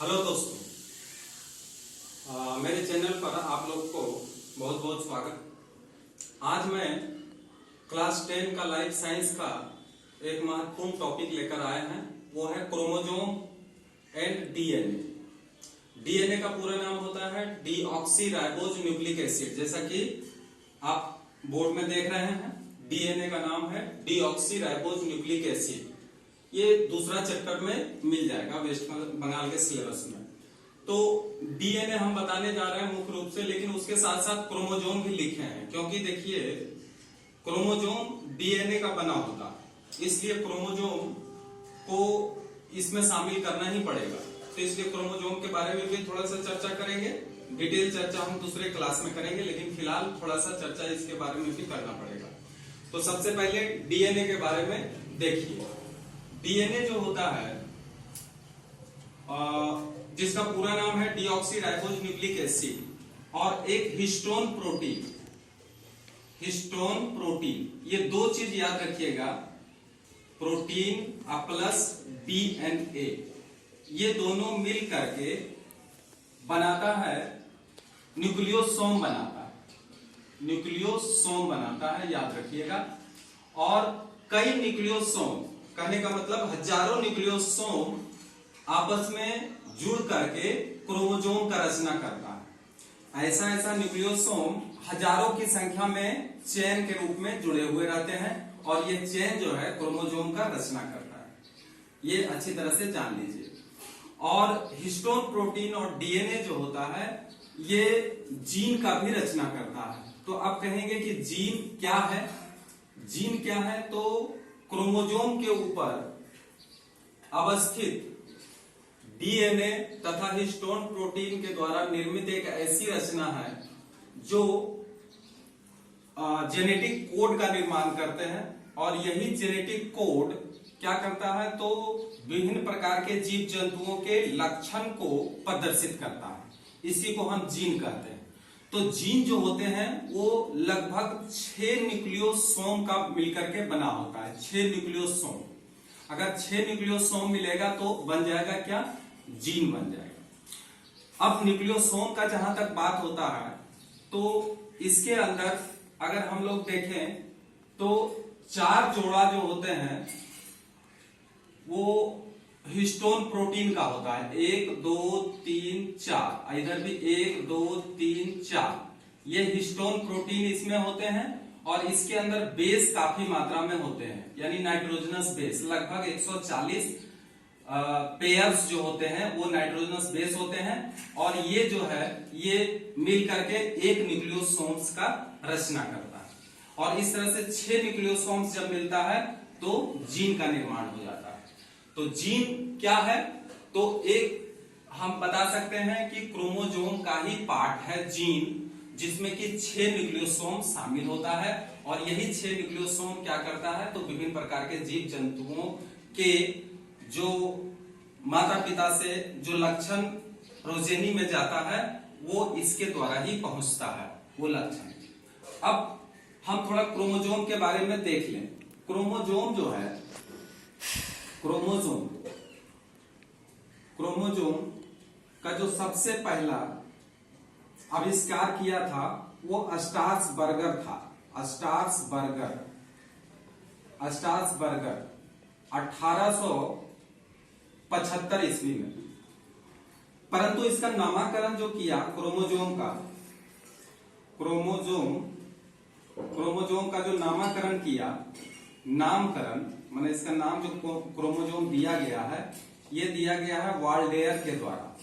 Hello दोस्तों, मेरे channel पर आप लोग को बहुत बहुत स्वागत। आज मैं क्लास 10 का लाइफ साइंस का एक महत्वपूर्ण टॉपिक लेकर आए हैं। वो है क्रोमोसोम एंड डीएनए। डीएनए का पूरा नाम होता है डीऑक्सीराइबोज न्यूक्लिक एसिड। जैसा कि आप बोर्ड में देख रहे हैं, डीएनए का नाम है डीऑक्सीराइबोज न्यूक्लिक एसिड। ये दूसरा चैप्टर में मिल जाएगा वेस्ट बंगाल के सिलेबस में। तो डीएनए हम बताने जा रहे हैं मुख्य रूप से, लेकिन उसके साथ साथ क्रोमोसोम भी लिखे हैं, क्योंकि देखिए क्रोमोसोम डीएनए का बना होता है, इसलिए क्रोमोसोम को इसमें शामिल करना ही पड़ेगा। तो इसलिए क्रोमोसोम के बारे में भी थोड़ा सा चर्चा करेंगे। डिटेल चर्चा हम दूसरे क्लास में करेंगे, लेकिन फिलहाल थोड़ा सा चर्चा इसके बारे में भी करना पड़ेगा। तो सबसे पहले डीएनए के बारे में देखिए। डीएनए जो होता है, जिसका पूरा नाम है डीऑक्सीराइबोज न्यूक्लिक एसिड, और एक हिस्टोन प्रोटीन। हिस्टोन प्रोटीन, ये दो चीज याद रखिएगा, प्रोटीन प्लस डीएनए, ये दोनों मिल करके बनाता है न्यूक्लियोसोम बनाता है। न्यूक्लियोसोम बनाता है, याद रखिएगा। और कई न्यूक्लियोसोम, कहने का मतलब हजारों न्यूक्लियोसोम आपस में जुड़ करके क्रोमोसोम का रचना करता है। ऐसा न्यूक्लियोसोम हजारों की संख्या में चेन के रूप में जुड़े हुए रहते हैं, और ये चेन जो है क्रोमोसोम का रचना करता है। ये अच्छी तरह से जान लीजिए। और हिस्टोन प्रोटीन और डीएनए जो होता है, ये जीन का भी रचना करता है। तो आप कहेंगे कि जीन क्या है? जीन क्या है? तो क्रोमोसोम के ऊपर अवस्थित डीएनए तथा हिस्टोन प्रोटीन के द्वारा निर्मित एक ऐसी रचना है जो जेनेटिक कोड का निर्माण करते हैं। और यही जेनेटिक कोड क्या करता है? तो विभिन्न प्रकार के जीव जंतुओं के लक्षण को प्रदर्शित करता है। इसी को हम जीन कहते हैं। तो जीन जो होते हैं वो लगभग 6 न्यूक्लियोसोम का मिलकर के बना होता है। 6 न्यूक्लियोसोम, अगर 6 न्यूक्लियोसोम मिलेगा तो बन जाएगा क्या? जीन बन जाएगा। अब न्यूक्लियोसोम का जहां तक बात होता है, तो इसके अंदर अगर हम लोग देखें तो 4 जोड़ा जो होते हैं वो हिस्टोन प्रोटीन का होता है। 1 2 3 4, इधर भी 1 2 3 4, ये हिस्टोन प्रोटीन इसमें होते हैं। और इसके अंदर बेस काफी मात्रा में होते हैं, यानी नाइट्रोजनस बेस लगभग 140 पेयर्स जो होते हैं वो नाइट्रोजनस बेस होते हैं। और ये जो है ये मिल करके एक न्यूक्लियोसोम्स का रचना करता है। और इस तरह से 6 न्यूक्लियोसोम्स जब मिलता है तो जीन का निर्माण हो जाता है। तो जीन क्या है? तो एक हम बता सकते हैं कि क्रोमोसोम का ही पार्ट है जीन, जिसमें कि 6 न्यूक्लियोसोम शामिल होता है। और यही 6 न्यूक्लियोसोम क्या करता है? तो विभिन्न प्रकार के जीव जंतुओं के जो माता पिता से जो लक्षण प्रोजेनी में जाता है वो इसके द्वारा ही पहुंचता है, वो लक्षण। अब हम थोड़ा क्रोमोसोम के बारे में देख लें। क्रोमोसोम जो है, क्रोमोसोम का जो सबसे पहला आविष्कार किया था वो स्ट्रासबर्गर था। स्ट्रासबर्गर 1875 ईस्वी में। परंतु इसका नामकरण जो किया क्रोमोसोम का जो नामकरण किया, नामकरण माने इसका नाम जो क्रोमोसोम दिया गया है, ये दिया गया है वाल्डेयर के द्वारा।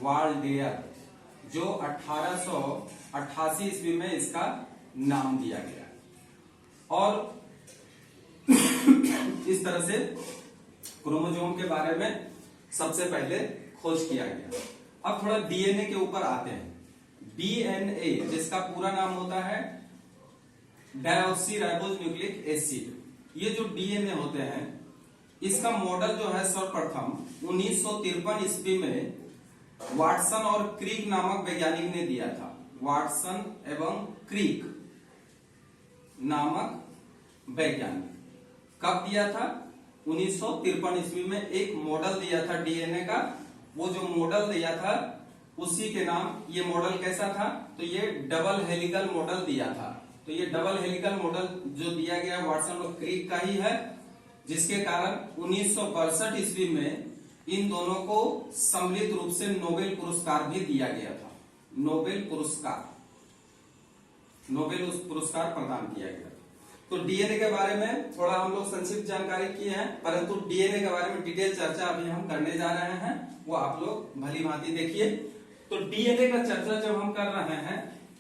वाल्डेयर जो 1888 ईस्वी में इसका नाम दिया गया। और इस तरह से क्रोमोसोम के बारे में सबसे पहले खोज किया गया। अब थोड़ा डीएनए के ऊपर आते हैं। डीएनए जिसका पूरा नाम होता है डीऑक्सीराइबोज न्यूक्लिक एसिड। ये जो डीएनए होते हैं, इसका मॉडल जो है सर्वप्रथम 1953 ईस्वी में वाटसन और क्रिक नामक वैज्ञानिक ने दिया था। वाटसन एवं क्रिक नामक वैज्ञानिक कब दिया था? 1953 ईस्वी में एक मॉडल दिया था डीएनए का, वो जो मॉडल दिया था उसी के नाम, ये मॉडल कैसा था, तो ये डबल हेलिकल मॉडल दिया था। तो ये डबल हेलिकल मॉडल जो दिया गया वाटसन और क्रिक का ही है, जिसके कारण 1962 ईस्वी में इन दोनों को सम्मिलित रूप से नोबेल पुरस्कार भी दिया गया था। नोबेल पुरस्कार प्रदान किया गया। तो डीएनए के बारे में थोड़ा हम लोग संक्षिप्त जानकारी किए हैं, परंतु डीएनए के बारे में डिटेल चर्चा अभी हम करने जा रहे हैं, वो आप लोग भली भांति देखिए। तो डीएनए का चर्चा जब हम कर रहे हैं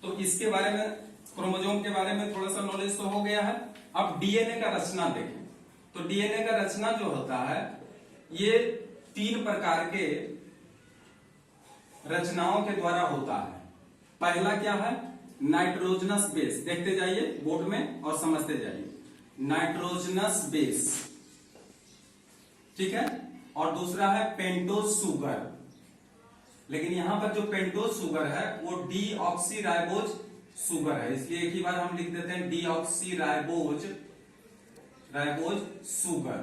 तो इसके बारे में, क्रोमोसोम के बारे में थोड़ा सा नॉलेज तो हो गया है। अब डीएनए का रचना देखें। तो डीएनए का रचना जो होता है ये 3 प्रकार के रचनाओं के द्वारा होता है। पहला क्या है, नाइट्रोजनस बेस। देखते जाइए बोर्ड में और समझते जाइए। नाइट्रोजनस बेस, ठीक है। और दूसरा है पेंटोज शुगर। लेकिन यहां पर जो पेंटोज शुगर है वो डीऑक्सीराइबोज शुगर है, इसलिए एक ही बार हम लिख देते हैं डीऑक्सीराइबोज शुगर।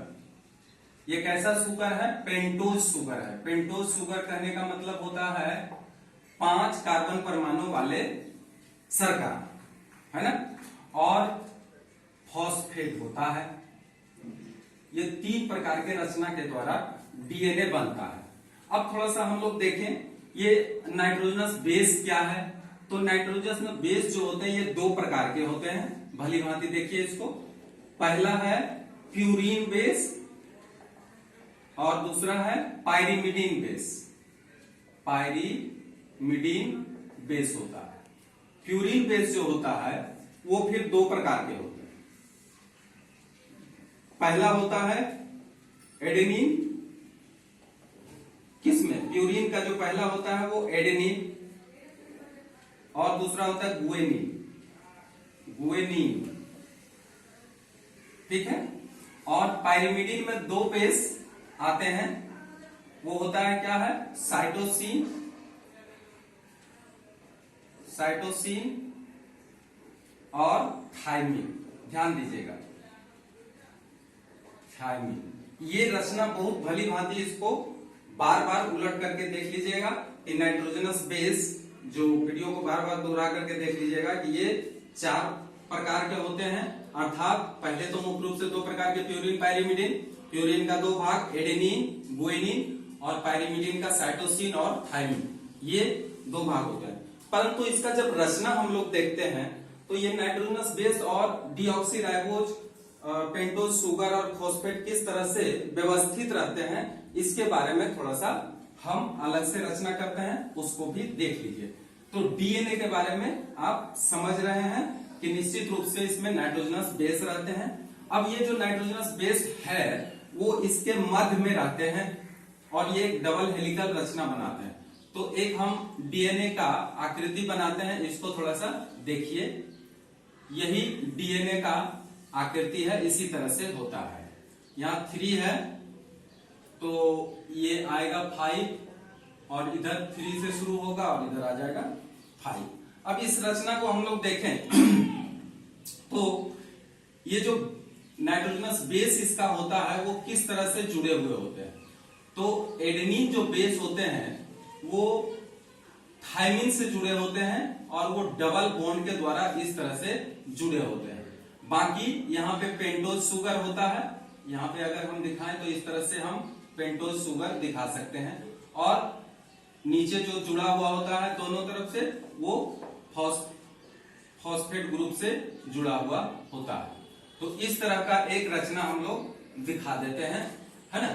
ये कैसा शुगर है, पेंटोज शुगर है। पेंटोज शुगर कहने का मतलब होता है 5 कार्बन परमाणु वाले शर्करा, है ना, और फॉस्फेट होता है। ये 3 प्रकार के रचना के द्वारा डीएनए बनता है। अब थोड़ा सा हम लोग देखें ये नाइट्रोजनस बेस क्या है। तो नाइट्रोजनस बेस जो होते हैं ये 2 प्रकार के होते हैं, भली भांति देखिए इसको। पहला है प्यूरीन बेस और दूसरा है पायरीमिडीन बेस। पायरीमिडीन बेस होता है। प्यूरीन बेस जो होता है वो फिर 2 प्रकार के होते हैं। पहला होता है एडेनिन, किसमें, प्यूरीन का जो पहला होता है वो एडेनिन, और दूसरा होता है गुएनिन, ठीक है। और पायरीमिडीन में 2 बेस आते हैं, वो होता है क्या है, साइटोसिन और थायमिन। ध्यान दीजिएगा, थायमिन। ये रचना बहुत भली भांति इसको बार बार उलट करके देख लीजिएगा कि नाइट्रोजनस बेस, जो वीडियो को बार बार दोहरा करके देख लीजिएगा कि ये 4 प्रकार के होते हैं। अर्थात पहले तो मुख्य रूप से 2 प्रकार के प्यूरीन पायरीमिडीन, प्यूरीन का 2 भाग एडेनिन गुएनिन और पायरीमिडीन का साइटोसिन और थायमिन, ये 2 भाग होते हैं। परंतु इसका जब रचना हम लोग देखते हैं तो ये नाइट्रोजनस बेस और डीऑक्सीराइबोज, पेंटोज शुगर और फॉस्फेट किस तरह से व्यवस्थित रहते हैं, इसके बारे में थोड़ा सा हम अलग से रचना करते हैं, उसको भी देख लीजिए। तो डीएनए के बारे में आप समझ रहे हैं कि निश्चित रूप से इसमें नाइट्रोजनस बेस रहते हैं। अब ये जो नाइट्रोजनस बेस है वो इसके मध्य में रहते हैं और ये एक डबल हेलिकल रचना बनाते हैं। तो एक हम डीएनए का आकृति बनाते हैं, इसको थोड़ा सा देखिए। यही डीएनए का आकृति है, इसी तरह से होता है। यहाँ 3 है तो ये आएगा 5 और इधर 3 से शुरू होगा और इधर आ जाएगा 5। अब इस रचना को हम लोग देखें तो ये जो नाइट्रोजनस बेस इसका होता है वो किस तरह से जुड़े हुए होते हैं। तो एडेनिन जो बेस होते हैं वो थायमिन से जुड़े होते हैं और वो डबल बॉन्ड के द्वारा इस तरह से जुड़े होते हैं। बाकी यहाँ पे पेंटोज शुगर होता है, यहाँ पे अगर हम दिखाएं तो इस तरह से हम पेंटोज शुगर दिखा सकते हैं। और नीचे जो जुड़ा हुआ होता है दोनों तरफ से वो फॉस्फेट ग्रुप से जुड़ा हुआ होता है। तो इस तरह का एक रचना हम लोग दिखा देते हैं, है ना।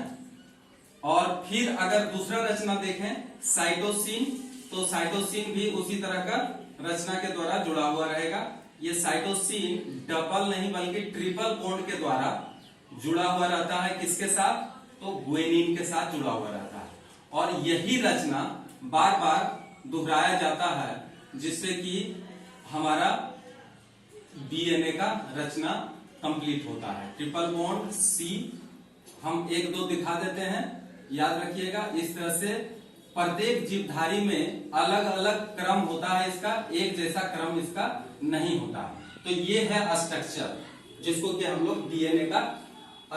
और फिर अगर दूसरा रचना देखें साइटोसिन, तो साइटोसिन भी उसी तरह का रचना के द्वारा जुड़ा हुआ रहेगा। ये साइटोसिन डबल नहीं बल्कि ट्रिपल बॉन्ड के द्वारा जुड़ा हुआ रहता है। किसके साथ, तो गुएनिन के साथ जुड़ा हुआ रहता है। और यही रचना बार बार दोहराया जाता है जिससे कि हमारा डीएनए का रचना कंप्लीट होता है। ट्रिपल बॉन्ड सी हम 1-2 दिखा देते हैं, याद रखिएगा। इस तरह से प्रत्येक जीवधारी में अलग अलग क्रम होता है इसका, एक जैसा क्रम इसका नहीं होता। तो ये है स्ट्रक्चर जिसको कि हम लोग डीएनए का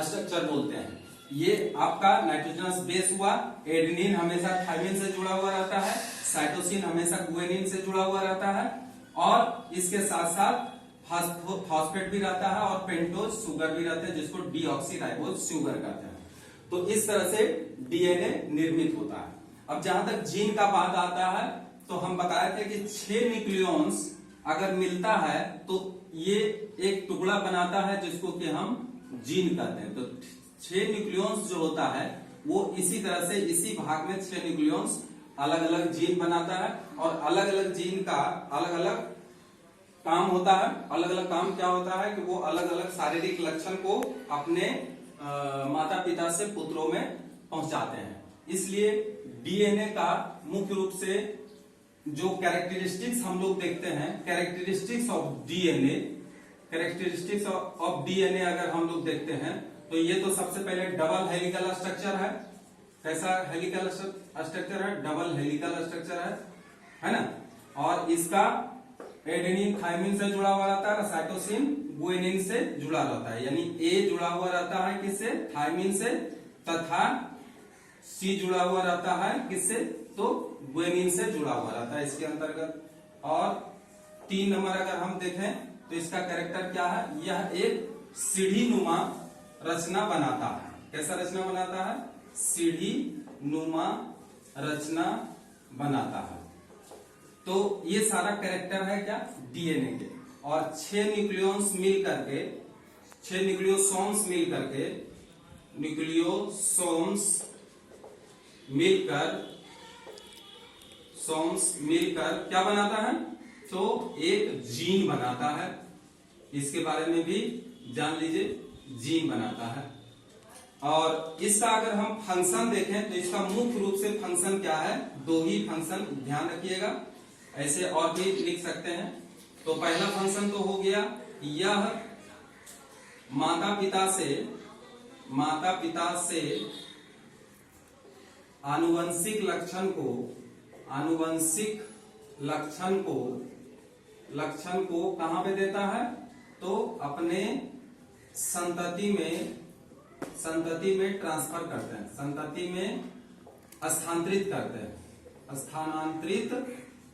स्ट्रक्चर बोलते हैं। ये आपका नाइट्रोजनस बेस हुआ। एडेनिन हमेशा थायमिन से जुड़ा हुआ रहता है, साइटोसिन हमेशा गुआनिन से जुड़ा हुआ रहता है, और इसके साथ साथ फॉस्फेट भी रहता है और पेंटोज शुगर भी रहते हैं, जिसको डीऑक्सीराइबोज शुगर कहते हैं। तो इस तरह से डीएनए निर्मित होता है। अब जहां तक जीन का बात आता है, तो हम बताए थे कि 6 न्यूक्लियॉन्स अगर मिलता है तो ये एक टुकड़ा बनाता है, जिसको कि हम जीन कहते हैं। तो 6 न्यूक्लियॉन्स जो होता है वो इसी तरह से इसी भाग में 6 न्यूक्लियॉन्स अलग अलग जीन बनाता है, और अलग अलग जीन का अलग अलग काम होता है। अलग अलग काम क्या होता है कि वो अलग अलग शारीरिक लक्षण को अपने माता पिता से पुत्रों में पहुंचाते हैं। इसलिए डीएनए का मुख्य रूप से जो कैरेक्टरिस्टिक्स हम लोग देखते हैं, कैरेक्टरिस्टिक्स ऑफ डीएनए अगर हम लोग देखते हैं, तो ये तो सबसे पहले डबल हेलिकल स्ट्रक्चर है। कैसा हेलिकल स्ट्रक्चर है? डबल हेलिकल स्ट्रक्चर है ना। और इसका एडेनिन थायमिन से जुड़ा हुआ रहता है, साइटोसिन गुआनिन से जुड़ा रहता है। यानी ए जुड़ा हुआ रहता है किससे? थायमिन से, तथा सी जुड़ा हुआ रहता है किससे? तो गुआनिन से जुड़ा हुआ रहता है इसके अंतर्गत। और 3 नंबर अगर हम देखें तो इसका कैरेक्टर क्या है? यह एक सीढ़ी नुमा रचना बनाता है। कैसा रचना बनाता है? सीढ़ी नुमा रचना बनाता है। तो ये सारा कैरेक्टर है क्या? डीएनए के। और 6 न्यूक्लियॉन्स मिल करके, 6 न्यूक्लियोसोम्स मिलकर क्या बनाता है? तो एक जीन बनाता है। इसके बारे में भी जान लीजिए, जीन बनाता है। और इसका अगर हम फंक्शन देखें तो इसका मुख्य रूप से फंक्शन क्या है? 2 ही फंक्शन, ध्यान रखिएगा। ऐसे और भी लिख सकते हैं। तो पहला फंक्शन तो हो गया, यह माता पिता से आनुवंशिक लक्षण को कहां पे देता है? तो अपने संतति में ट्रांसफर करते हैं, संतति में स्थानांतरित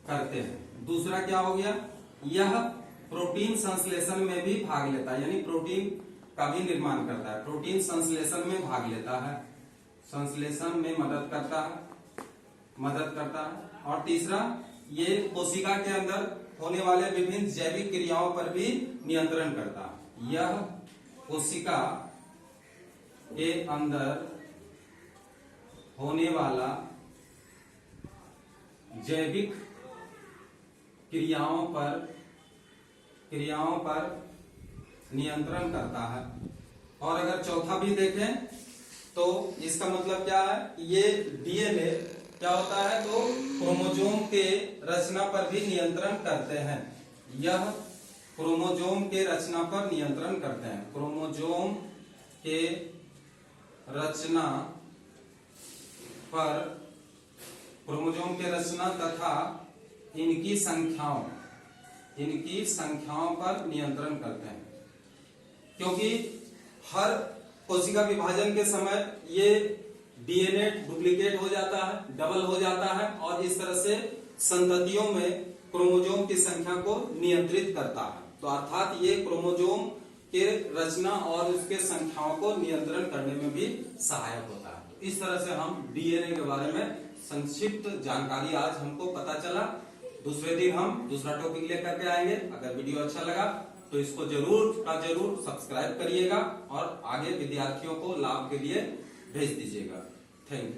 करते हैं। दूसरा क्या हो गया? यह प्रोटीन संश्लेषण में भी भाग लेता है, यानी प्रोटीन का भी निर्माण करता है। प्रोटीन संश्लेषण में भाग लेता है, संश्लेषण में मदद करता है। और तीसरा, ये कोशिका के अंदर होने वाले विभिन्न जैविक क्रियाओं पर भी नियंत्रण करता है। यह कोशिका के अंदर होने वाला जैविक क्रियाओं पर नियंत्रण करता है। और अगर चौथा भी देखें तो इसका मतलब क्या है? ये डीएनए क्या होता है? तो क्रोमोसोम के रचना पर भी नियंत्रण करते हैं। यह क्रोमोसोम के रचना पर नियंत्रण करते हैं। क्रोमोसोम के रचना तथा इनकी संख्याओं पर नियंत्रण करते हैं। क्योंकि हर कोशिका विभाजन के समय ये डीएनए डुप्लीकेट हो जाता है, डबल हो जाता है, और इस तरह से संततियों में क्रोमोसोम की संख्या को नियंत्रित करता है। तो अर्थात ये क्रोमोसोम के रचना और उसके संख्याओं को नियंत्रण करने में भी सहायक होता है। तो इस तरह से हम डीएनए के बारे में संक्षिप्त जानकारी आज हमको पता चला। दूसरे दिन हम दूसरा टॉपिक लेकर के आएंगे। अगर वीडियो अच्छा लगा तो इसको जरूर सब्सक्राइब करिएगा और आगे विद्यार्थियों को लाभ के लिए भेज दीजिएगा। Thank you.